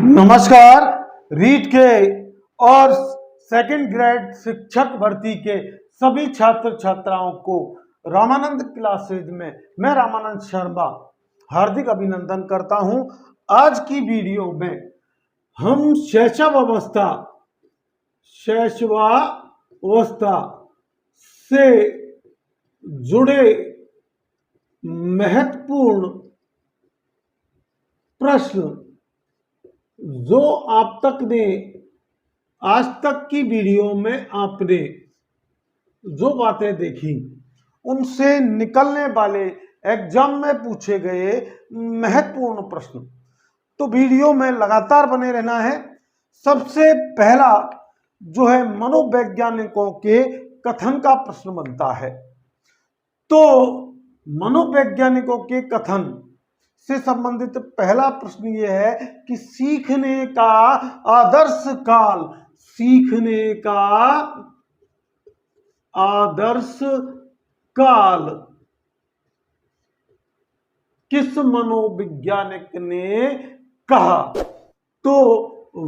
नमस्कार। रीट के और सेकंड ग्रेड शिक्षक भर्ती के सभी छात्र छात्राओं को रामानंद क्लासेज में मैं रामानंद शर्मा हार्दिक अभिनंदन करता हूं। आज की वीडियो में हम शैशवावस्था से जुड़े महत्वपूर्ण प्रश्न जो आप तक ने आज तक की वीडियो में आपने जो बातें देखी उनसे निकलने वाले एग्जाम में पूछे गए महत्वपूर्ण प्रश्न, तो वीडियो में लगातार बने रहना है। सबसे पहला जो है मनोवैज्ञानिकों के कथन का प्रश्न बनता है। तो मनोवैज्ञानिकों के कथन से संबंधित पहला प्रश्न यह है कि सीखने का आदर्श काल किस मनोवैज्ञानिक ने कहा? तो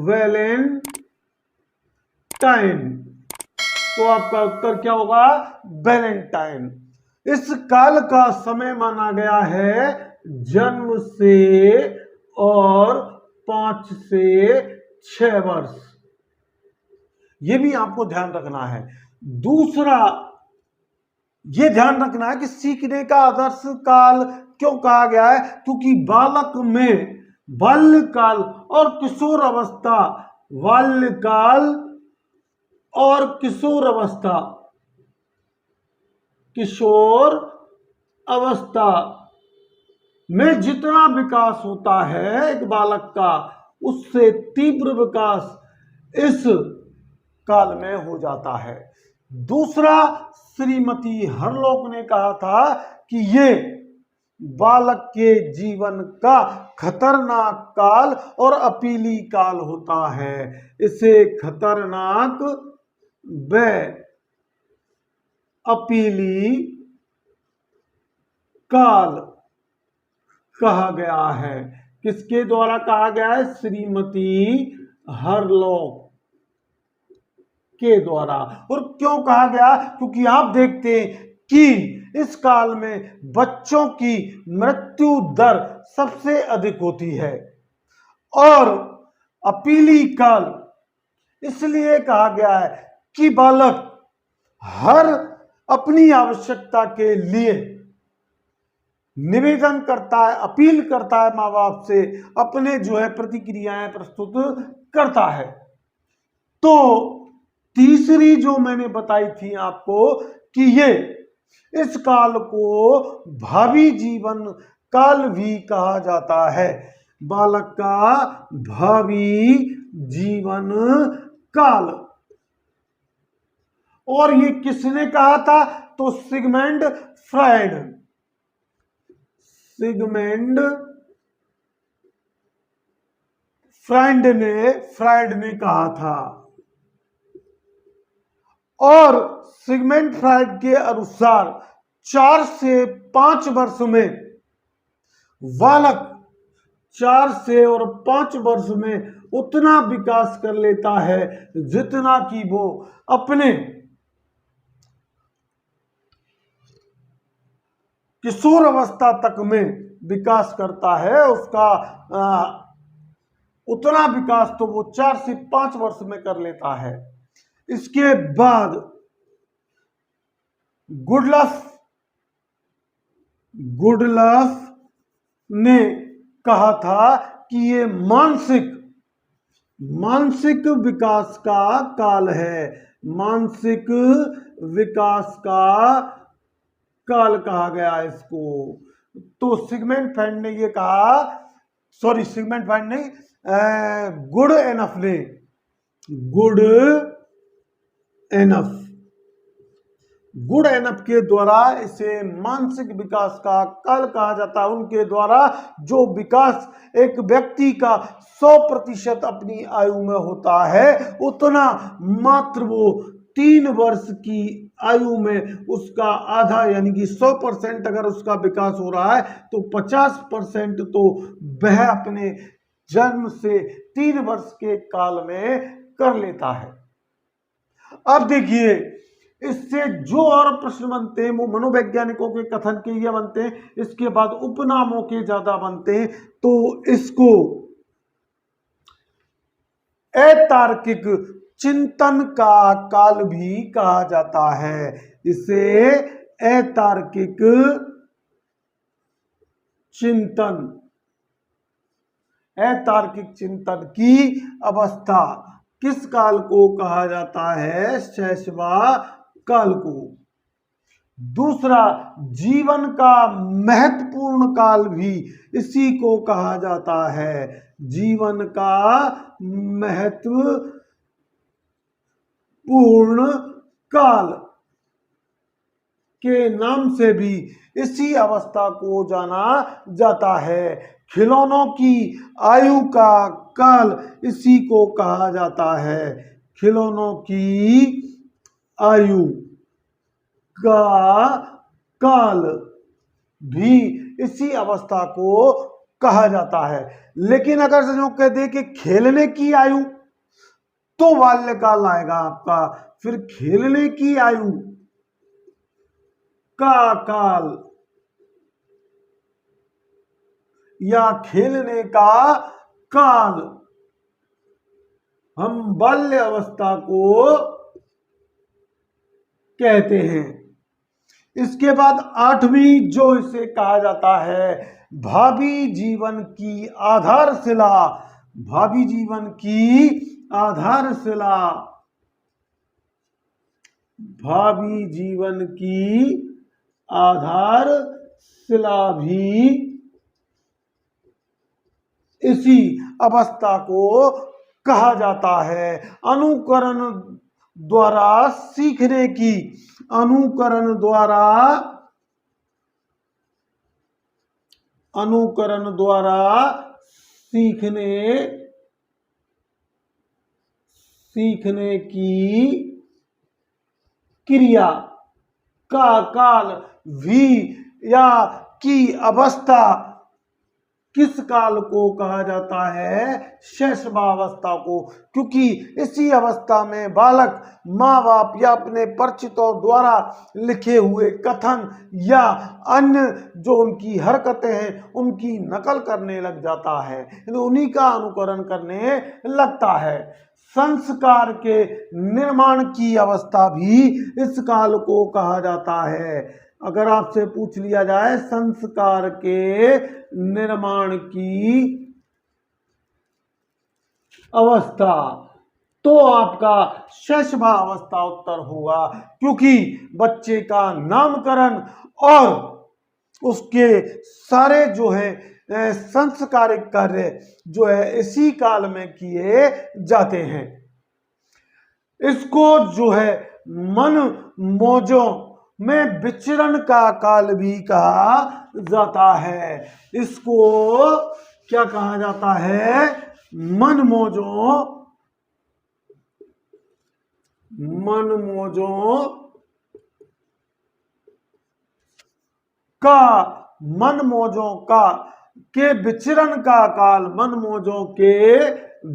वैलेंटाइन। तो आपका उत्तर क्या होगा? वैलेंटाइन। इस काल का समय माना गया है जन्म से और 5 से 6 वर्ष। यह भी आपको ध्यान रखना है। दूसरा यह ध्यान रखना है कि सीखने का आदर्श काल क्यों कहा गया है, क्योंकि बालक में बाल्यकाल और किशोर अवस्था में जितना विकास होता है एक बालक का, उससे तीव्र विकास इस काल में हो जाता है। दूसरा, श्रीमती हरलोक ने कहा था कि ये बालक के जीवन का खतरनाक काल और अपीली काल होता है। इसे खतरनाक व अपीली काल कहा गया है। किसके द्वारा कहा गया है? श्रीमती हरलोक के द्वारा। और क्यों कहा गया? क्योंकि आप देखते हैं कि इस काल में बच्चों की मृत्यु दर सबसे अधिक होती है। और अपीली काल इसलिए कहा गया है कि बालक हर अपनी आवश्यकता के लिए निवेदन करता है, अपील करता है माँ बाप से, अपने जो है प्रतिक्रियाएं प्रस्तुत करता है। तो तीसरी जो मैंने बताई थी आपको कि ये इस काल को भावी जीवन काल भी कहा जाता है। बालक का भावी जीवन काल। और ये किसने कहा था? तो सिगमंड फ्रायड ने कहा था। और सिगमंड फ्रायड के अनुसार 4 से 5 वर्ष में बालक 4 से और 5 वर्ष में उतना विकास कर लेता है जितना कि वो अपने किशोर अवस्था तक में विकास करता है। उसका उतना विकास तो वो 4 से 5 वर्ष में कर लेता है। इसके बाद गुडलफ ने कहा था कि ये मानसिक विकास का काल है। मानसिक विकास का काल कहा गया इसको। तो सिगमंड फ्रायड ने ये कहा, सिगमंड फ्रायड ने गुड एनफ के द्वारा इसे मानसिक विकास का काल कहा जाता है। उनके द्वारा जो विकास एक व्यक्ति का 100% अपनी आयु में होता है, उतना मात्र वो 3 वर्ष की आयु में उसका आधा यानी कि 100% अगर उसका विकास हो रहा है तो 50% तो वह अपने जन्म से 3 वर्ष के काल में कर लेता है। अब देखिए, इससे जो और प्रश्न बनते हैं वो मनोवैज्ञानिकों के कथन के ये बनते हैं, इसके बाद उपनामों के ज्यादा बनते हैं। तो इसको अतार्किक चिंतन का काल भी कहा जाता है। इसे अतार्किक चिंतन, अतार्किक चिंतन की अवस्था किस काल को कहा जाता है? शैशवा काल को। दूसरा, जीवन का महत्वपूर्ण काल भी इसी को कहा जाता है। जीवन का महत्वपूर्ण काल के नाम से भी इसी अवस्था को जाना जाता है। खिलौनों की आयु का काल इसी को कहा जाता है। खिलौनों की आयु का काल भी इसी अवस्था को कहा जाता है। लेकिन अगर संयोग कह दे कि खेलने की आयु, तो बाल्यकाल आएगा आपका। फिर खेलने की आयु का काल या खेलने का काल हम बाल्य अवस्था को कहते हैं। इसके बाद 8वीं जो इसे कहा जाता है भावी जीवन की आधारशिला। भावी जीवन की आधारशिला, भावी जीवन की आधारशिला भी इसी अवस्था को कहा जाता है। अनुकरण द्वारा सीखने की, अनुकरण द्वारा सीखने की क्रिया का काल भी या की अवस्था किस काल को कहा जाता है? शैशवावस्था को। क्योंकि इसी अवस्था में बालक माँ बाप या अपने परिचितों द्वारा लिखे हुए कथन या अन्य जो उनकी हरकतें हैं उनकी नकल करने लग जाता है, उन्हीं का अनुकरण करने लगता है। संस्कार के निर्माण की अवस्था भी इस काल को कहा जाता है। अगर आपसे पूछ लिया जाए संस्कार के निर्माण की अवस्था, तो आपका शैशवा अवस्था उत्तर होगा। क्योंकि बच्चे का नामकरण और उसके सारे जो है संस्कारिक कार्य जो है इसी काल में किए जाते हैं। इसको जो है मन मौजों में विचरण का काल भी कहा जाता है। इसको क्या कहा जाता है? मन मौजों का के विचरण का काल, मन मौजों के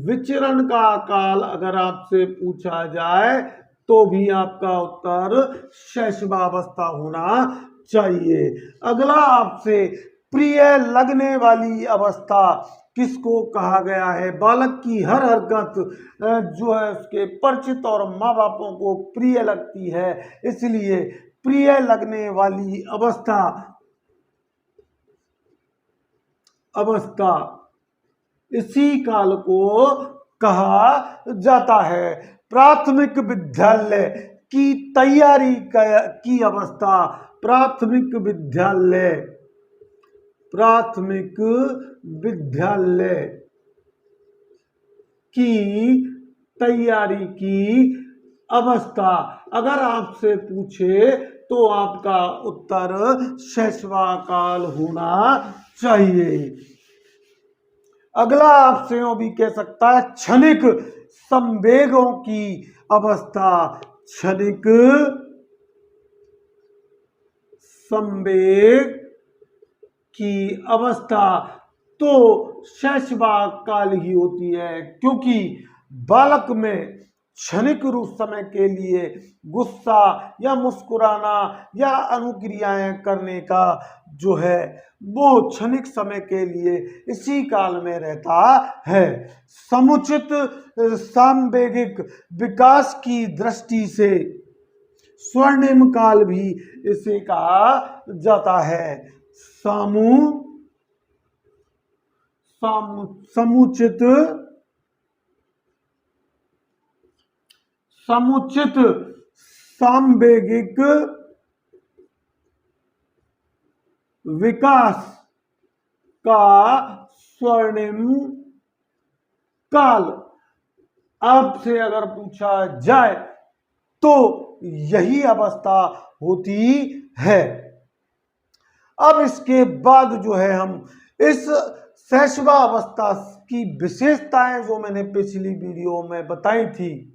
विचरण का काल अगर आपसे पूछा जाए तो भी आपका उत्तर शैशवावस्था होना चाहिए। अगला आपसे प्रिय लगने वाली अवस्था किसको कहा गया है? बालक की हर हरकत जो है उसके परिचित और माँ बापों को प्रिय लगती है, इसलिए प्रिय लगने वाली अवस्था इसी काल को कहा जाता है। प्राथमिक विद्यालय की तैयारी की अवस्था, प्राथमिक विद्यालय की तैयारी की अवस्था अगर आपसे पूछे तो आपका उत्तर शैशवा काल होना चाहिए। अगला आपसे वो भी कह सकता है क्षणिक संवेगों की अवस्था, क्षणिक संवेग की अवस्था तो शैशव काल ही होती है, क्योंकि बालक में क्षणिक रूप समय के लिए गुस्सा या मुस्कुराना या अनुक्रियाएं करने का जो है वो क्षणिक समय के लिए इसी काल में रहता है। समुचित सांवेगिक विकास की दृष्टि से स्वर्णिम काल भी इसे कहा जाता है। समुचित सांवेगिक विकास का स्वर्णिम काल। आपसे अगर पूछा जाए तो यही अवस्था होती है। अब इसके बाद जो है हम इस शैशवावस्था की विशेषताएं जो मैंने पिछली वीडियो में बताई थी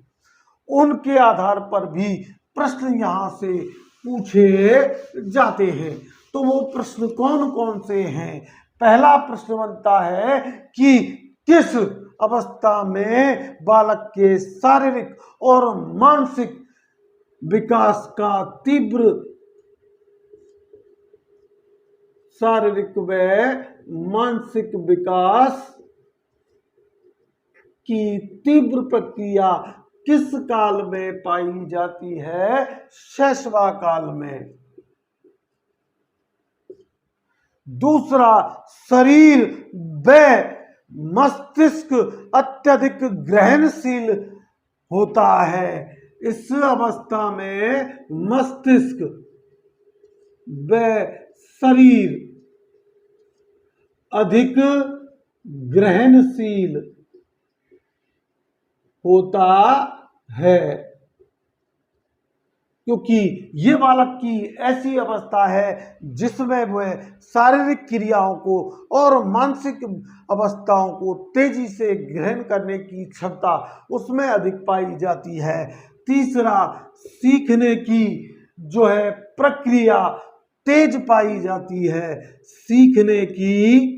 उनके आधार पर भी प्रश्न यहां से पूछे जाते हैं। तो वो प्रश्न कौन कौन से हैं? पहला प्रश्न बनता है कि किस अवस्था में बालक के शारीरिक और मानसिक विकास का तीव्र शारीरिक व मानसिक विकास की तीव्र प्रक्रिया किस काल में पाई जाती है? शैशव काल में। दूसरा, शरीर व मस्तिष्क अत्यधिक ग्रहणशील होता है। इस अवस्था में मस्तिष्क व शरीर अधिक ग्रहणशील होता है, क्योंकि ये बालक की ऐसी अवस्था है जिसमें वह शारीरिक क्रियाओं को और मानसिक अवस्थाओं को तेजी से ग्रहण करने की क्षमता उसमें अधिक पाई जाती है। तीसरा, सीखने की जो है प्रक्रिया तेज पाई जाती है। सीखने की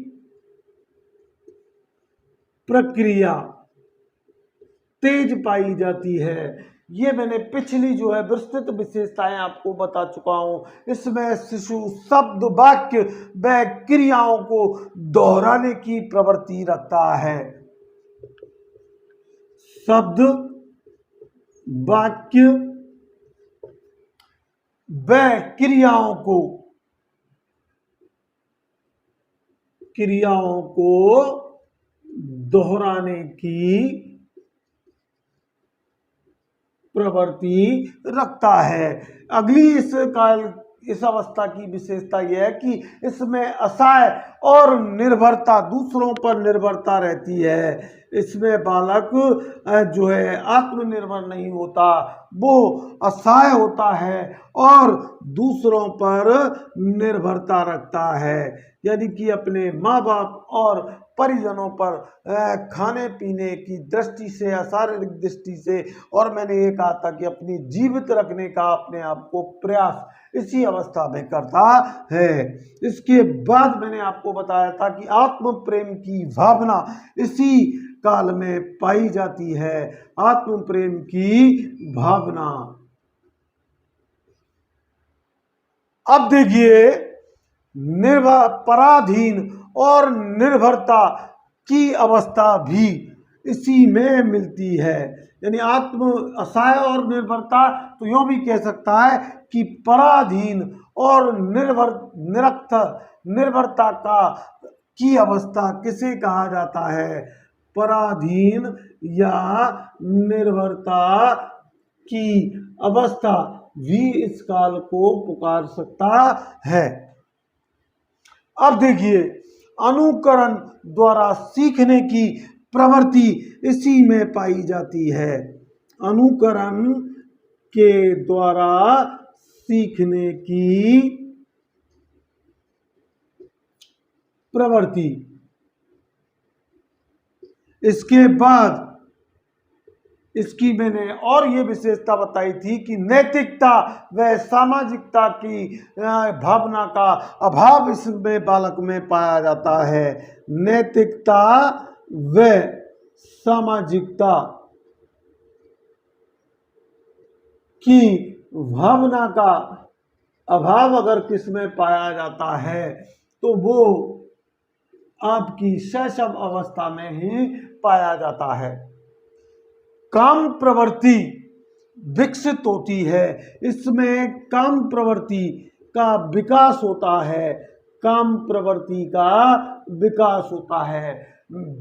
प्रक्रिया तेज पाई जाती है। ये मैंने पिछली जो है विस्तृत विशेषताएं आपको बता चुका हूं। इसमें शिशु शब्द, वाक्य व क्रियाओं को दोहराने की प्रवृत्ति रखता है। शब्द, वाक्य व क्रियाओं को दोहराने की प्रवृत्ति रखता है। अगली इस अवस्था की विशेषता यह है कि इसमें असहाय और निर्भरता, दूसरों पर निर्भरता रहती है। इसमें बालक जो है आत्मनिर्भर नहीं होता, वो असहाय होता है और दूसरों पर निर्भरता रखता है, यानी कि अपने माँ बाप और परिजनों पर खाने पीने की दृष्टि से या शारीरिक दृष्टि से, और मैंने ये कहा था कि अपनी जीवित रखने का अपने आप को प्रयास इसी अवस्था में करता है। इसके बाद मैंने आपको बताया था कि आत्म प्रेम की भावना इसी काल में पाई जाती है। आत्म प्रेम की भावना। अब देखिए, पराधीन और निर्भरता की अवस्था भी इसी में मिलती है। यानी आत्म असहाय और निर्भरता, तो यूं भी कह सकता है कि पराधीन और निर्भरता की अवस्था किसे कहा जाता है? पराधीन या निर्भरता की अवस्था भी इस काल को पुकार सकता है। अब देखिए, अनुकरण द्वारा सीखने की प्रवृत्ति इसी में पाई जाती है। अनुकरण के द्वारा सीखने की प्रवृत्ति। इसके बाद इसकी मैंने और ये विशेषता बताई थी कि नैतिकता व सामाजिकता की भावना का अभाव इसमें बालक में पाया जाता है। नैतिकता व सामाजिकता की भावना का अभाव अगर किसमें पाया जाता है तो वो आपकी शैशव अवस्था में ही पाया जाता है। काम प्रवृत्ति विकसित होती है, इसमें काम प्रवृत्ति का विकास होता है, काम प्रवृत्ति का विकास होता है।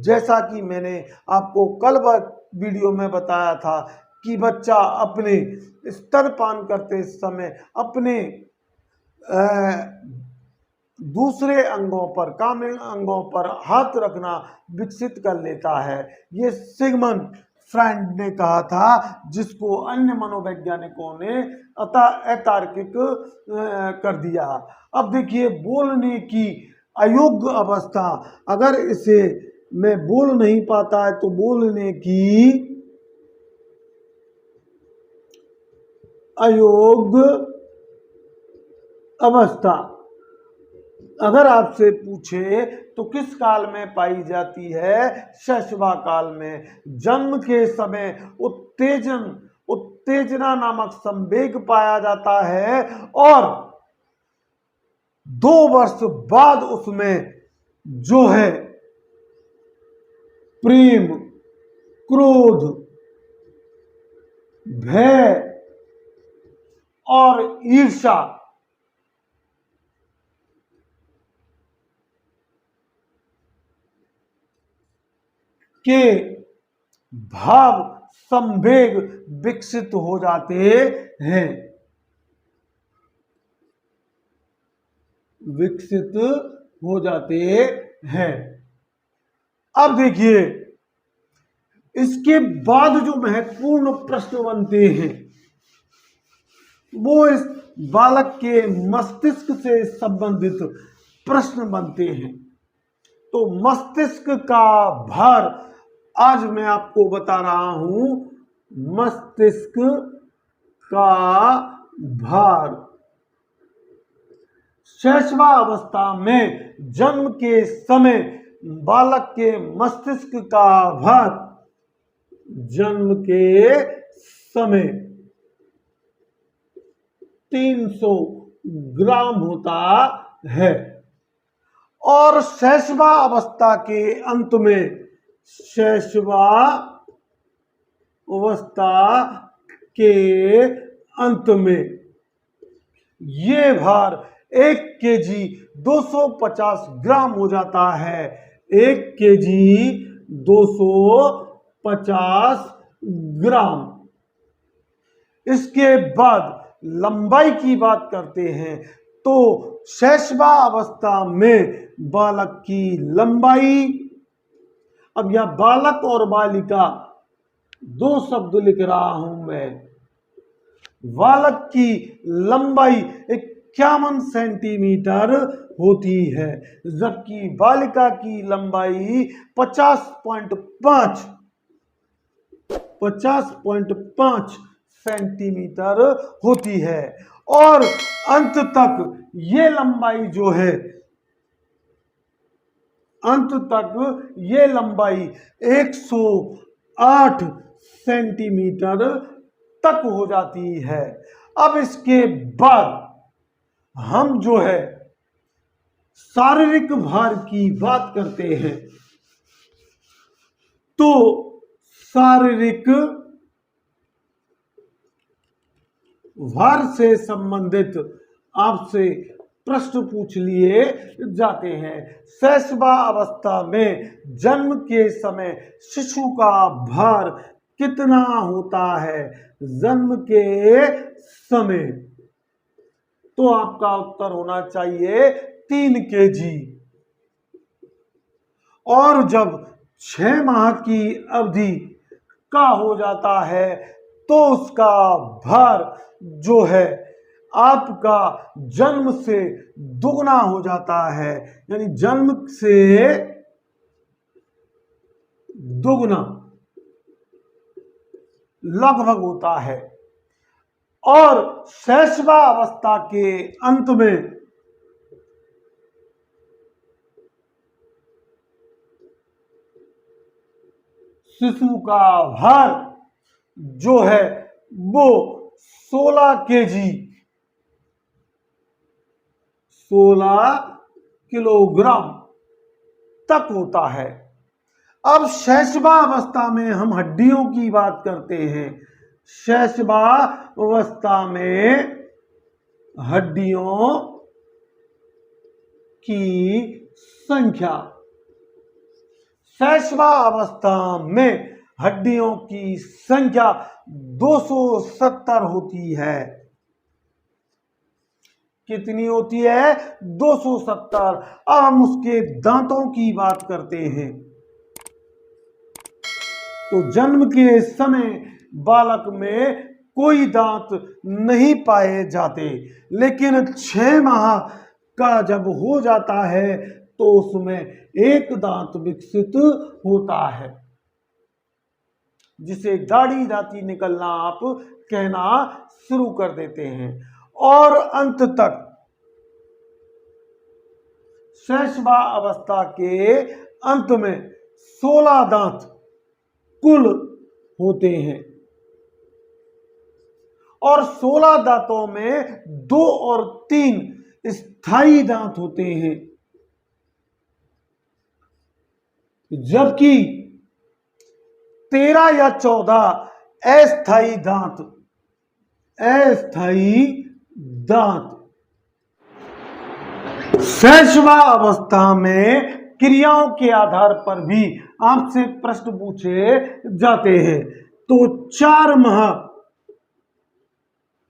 जैसा कि मैंने आपको कल वीडियो में बताया था कि बच्चा अपने स्तनपान करते समय अपने दूसरे अंगों पर, काम्य अंगों पर हाथ रखना विकसित कर लेता है। ये सिगमंड फ्राइड ने कहा था, जिसको अन्य मनोवैज्ञानिकों ने अतार्किक कर दिया। अब देखिए, बोलने की अयोग्य अवस्था, अगर इसे मैं बोल नहीं पाता है तो बोलने की अयोग्य अवस्था अगर आपसे पूछे तो किस काल में पाई जाती है? शैशवा काल में। जन्म के समय उत्तेजना नामक संवेग पाया जाता है और 2 वर्ष बाद उसमें जो है प्रेम, क्रोध, भय और ईर्ष्या के भाव संवेग विकसित हो जाते हैं, विकसित हो जाते हैं। अब देखिए, इसके बाद जो महत्वपूर्ण प्रश्न बनते हैं वो इस बालक के मस्तिष्क से संबंधित प्रश्न बनते हैं। तो मस्तिष्क का भार आज मैं आपको बता रहा हूं। मस्तिष्क का भार शैशवा अवस्था में जन्म के समय बालक के मस्तिष्क का भार जन्म के समय 300 ग्राम होता है और शैशवा अवस्था के अंत में, शैशवा अवस्था के अंत में ये भार 1 केजी 250 ग्राम हो जाता है। 1 केजी 250 ग्राम। इसके बाद लंबाई की बात करते हैं तो शैशवा अवस्था में बालक की लंबाई, अब यह बालक और बालिका 2 शब्द लिख रहा हूं मैं। बालक की लंबाई 51 सेंटीमीटर होती है, जबकि बालिका की लंबाई 50.5 सेंटीमीटर होती है और अंत तक ये लंबाई जो है, अंत तक ये लंबाई 108 सेंटीमीटर तक हो जाती है। अब इसके बाद हम जो है शारीरिक भार की बात करते हैं तो शारीरिक भार से संबंधित आपसे प्रश्न पूछ लिए जाते हैं। शैशवा अवस्था में जन्म के समय शिशु का भार कितना होता है? जन्म के समय तो आपका उत्तर होना चाहिए 3 केजी और जब 6 माह की अवधि का हो जाता है तो उसका भार जो है आपका जन्म से दुगना हो जाता है, यानी जन्म से दुगना लगभग होता है और शैशवावस्था के अंत में शिशु का भार जो है वो 16 किलोग्राम तक होता है। अब शैशवावस्था में हम हड्डियों की बात करते हैं। शैशवावस्था में हड्डियों की संख्या, शैशवावस्था में हड्डियों की संख्या 270 होती है। कितनी होती है? 270। अब हम उसके दांतों की बात करते हैं। तो जन्म के समय बालक में कोई दांत नहीं पाए जाते, लेकिन 6 माह का जब हो जाता है तो उसमें एक दांत विकसित होता है, जिसे दाढ़ी दांती निकलना आप कहना शुरू कर देते हैं। और अंत तक शैशवावस्था के अंत में 16 दांत कुल होते हैं और 16 दांतों में 2 और 3 स्थायी दांत होते हैं, जबकि 13 या 14 अस्थायी दांत। शैशवावस्था में क्रियाओं के आधार पर भी आपसे प्रश्न पूछे जाते हैं। तो 4 माह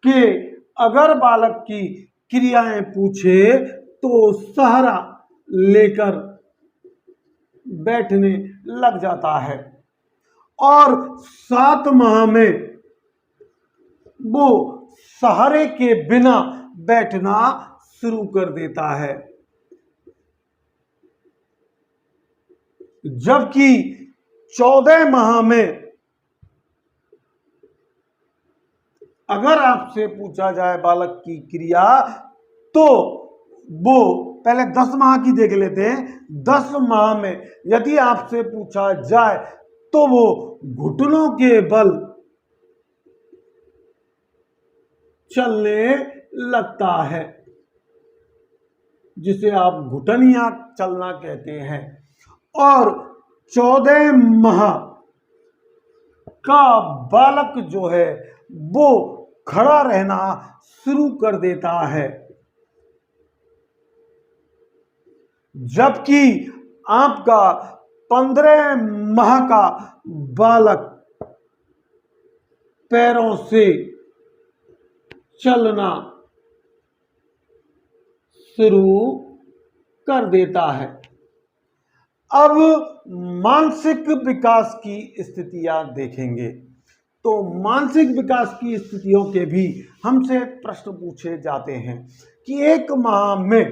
के अगर बालक की क्रियाएं पूछे तो सहारा लेकर बैठने लग जाता है और 7 माह में वो सहारे के बिना बैठना शुरू कर देता है, जबकि 14 माह में अगर आपसे पूछा जाए बालक की क्रिया तो वो पहले 10 माह की देख लेते हैं। 10 माह में यदि आपसे पूछा जाए तो वो घुटनों के बल चलने लगता है, जिसे आप घुटनिया चलना कहते हैं। और 14 माह का बालक जो है वो खड़ा रहना शुरू कर देता है, जबकि आपका 15 माह का बालक पैरों से चलना शुरू कर देता है। अब मानसिक विकास की स्थितियां देखेंगे। तो मानसिक विकास की स्थितियों के भी हमसे प्रश्न पूछे जाते हैं कि 1 माह में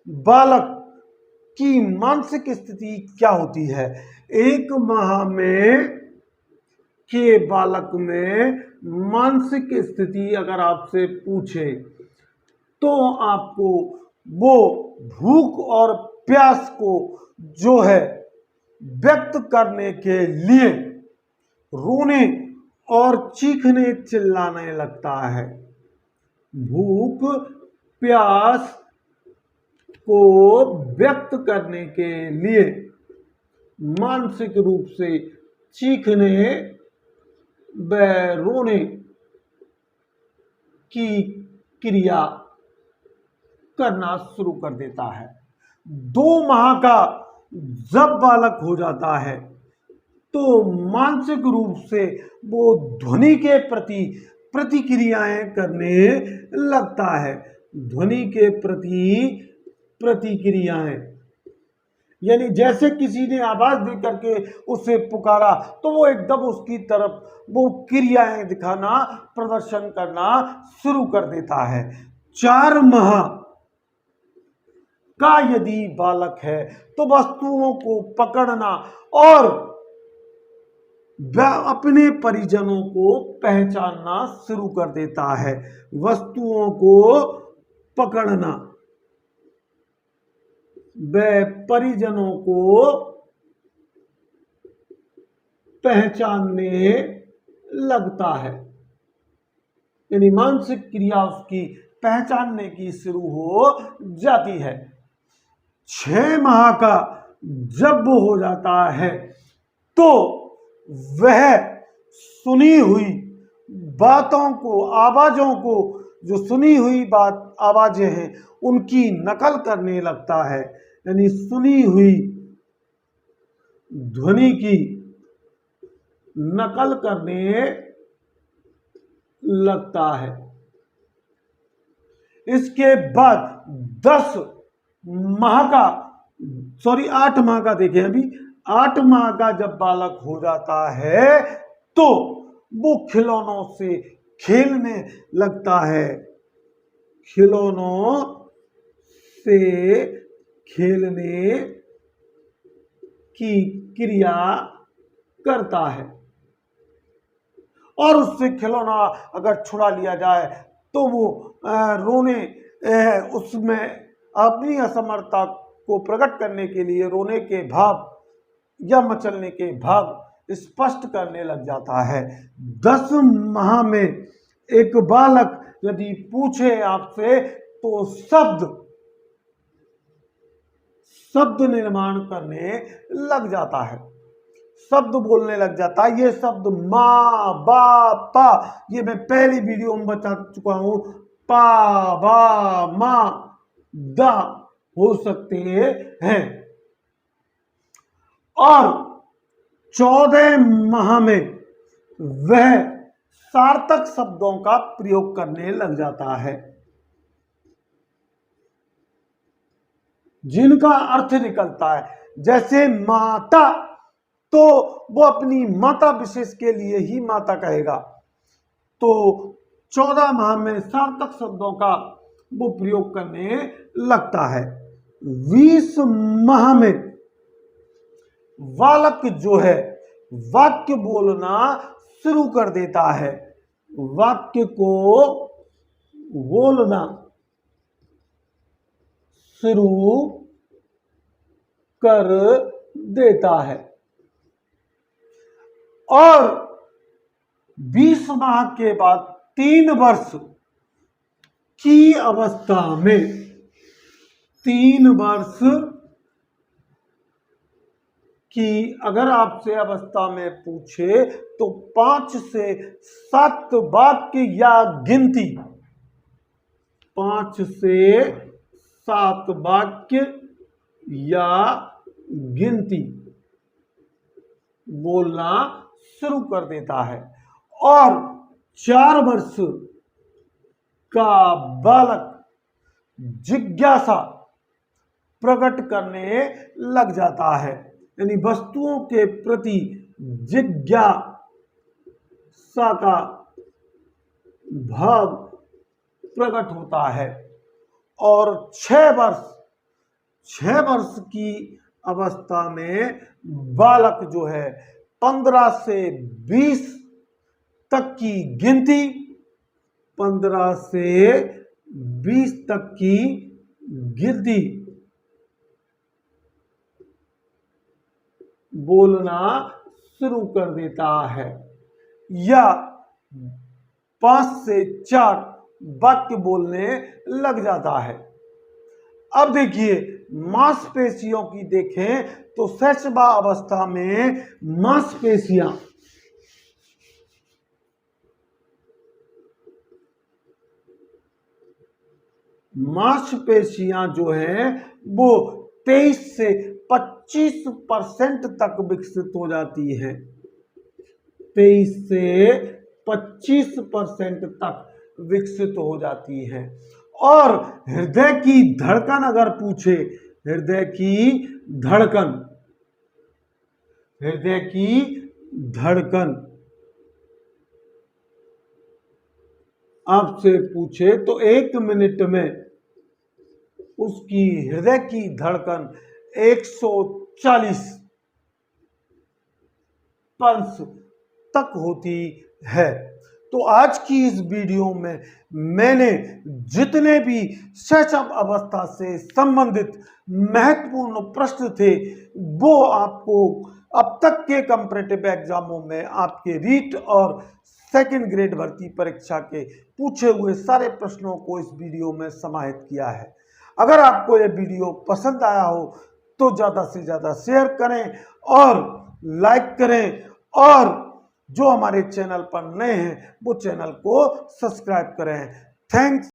बालक की मानसिक स्थिति क्या होती है। 1 माह में के बालक में मानसिक स्थिति अगर आपसे पूछे तो आपको वो भूख और प्यास को जो है व्यक्त करने के लिए रोने और चीखने चिल्लाने लगता है। भूख प्यास को व्यक्त करने के लिए मानसिक रूप से चीखने व रोने की क्रिया करना शुरू कर देता है। 2 माह का जब बालक हो जाता है तो मानसिक रूप से वो ध्वनि के प्रति प्रतिक्रियाएं करने लगता है। ध्वनि के प्रति प्रतिक्रियाएं यानी जैसे किसी ने आवाज दे करके उसे पुकारा तो वो एकदम उसकी तरफ वो क्रियाएं दिखाना प्रदर्शन करना शुरू कर देता है। 4 माह का यदि बालक है तो वस्तुओं को पकड़ना और वह अपने परिजनों को पहचानना शुरू कर देता है। वस्तुओं को पकड़ना, वह परिजनों को पहचानने लगता है, यानी मानसिक क्रिया उसकी पहचानने की शुरू हो जाती है। 6 माह का जब वो हो जाता है तो वह सुनी हुई बातों को, आवाजों को, जो सुनी हुई बात आवाजें हैं उनकी नकल करने लगता है, यानी सुनी हुई ध्वनि की नकल करने लगता है। इसके बाद 8 माह का देखें, अभी 8 माह का जब बालक हो जाता है तो वो खिलौनों से खेलने लगता है, खिलौनों से खेलने की क्रिया करता है। और उससे खिलौना अगर छुड़ा लिया जाए तो वो रोने, उसमें अपनी असमर्थता को प्रकट करने के लिए रोने के भाव या मचलने के भाव स्पष्ट करने लग जाता है। 10 माह में एक बालक यदि पूछे आपसे तो शब्द निर्माण करने लग जाता है, शब्द बोलने लग जाता है। ये शब्द माँ, बा, पा, ये मैं पहली वीडियो में बता चुका हूं। पा, बा, माँ, दा हो सकते हैं। और 14 माह में वह सार्थक शब्दों का प्रयोग करने लग जाता है, जिनका अर्थ निकलता है। जैसे माता, तो वो अपनी माता विशेष के लिए ही माता कहेगा, तो 14 माह में सार्थक शब्दों का वो प्रयोग करने लगता है। 20 माह में बालक जो है वाक्य बोलना शुरू कर देता है, वाक्य को बोलना शुरू कर देता है। और 20 माह के बाद 3 वर्ष की अवस्था में, 3 वर्ष की अगर आपसे अवस्था में पूछे तो 5 से 7 वाक्य या गिनती, 5 से 7 वाक्य या गिनती बोलना शुरू कर देता है। और 4 वर्ष का बालक जिज्ञासा प्रकट करने लग जाता है, यानी वस्तुओं के प्रति जिज्ञासा का भाव प्रकट होता है। और 6 वर्ष की अवस्था में बालक जो है 15 से 20 तक की गिनती, 15 से 20 तक की गिनती बोलना शुरू कर देता है, या 5 से 4 वाक्य बोलने लग जाता है। अब देखिए मांसपेशियों की देखें तो शैशवा अवस्था में मांसपेशियां जो हैं वो 23 से 25% तक विकसित हो जाती हैं, 23 से 25% तक विकसित हो जाती हैं। और हृदय की धड़कन अगर पूछे, हृदय की धड़कन आपसे पूछे तो 1 मिनट में उसकी हृदय की धड़कन 140 पल्स तक होती है। तो आज की इस वीडियो में मैंने जितने भी शैशव अवस्था से संबंधित महत्वपूर्ण प्रश्न थे वो आपको अब तक के कंपैरेटिव एग्जामों में आपके रीट और सेकंड ग्रेड भर्ती परीक्षा के पूछे हुए सारे प्रश्नों को इस वीडियो में समाहित किया है। अगर आपको ये वीडियो पसंद आया हो तो ज़्यादा से ज़्यादा शेयर करें और लाइक करें, और जो हमारे चैनल पर नए हैं वो चैनल को सब्सक्राइब करें। थैंक्स।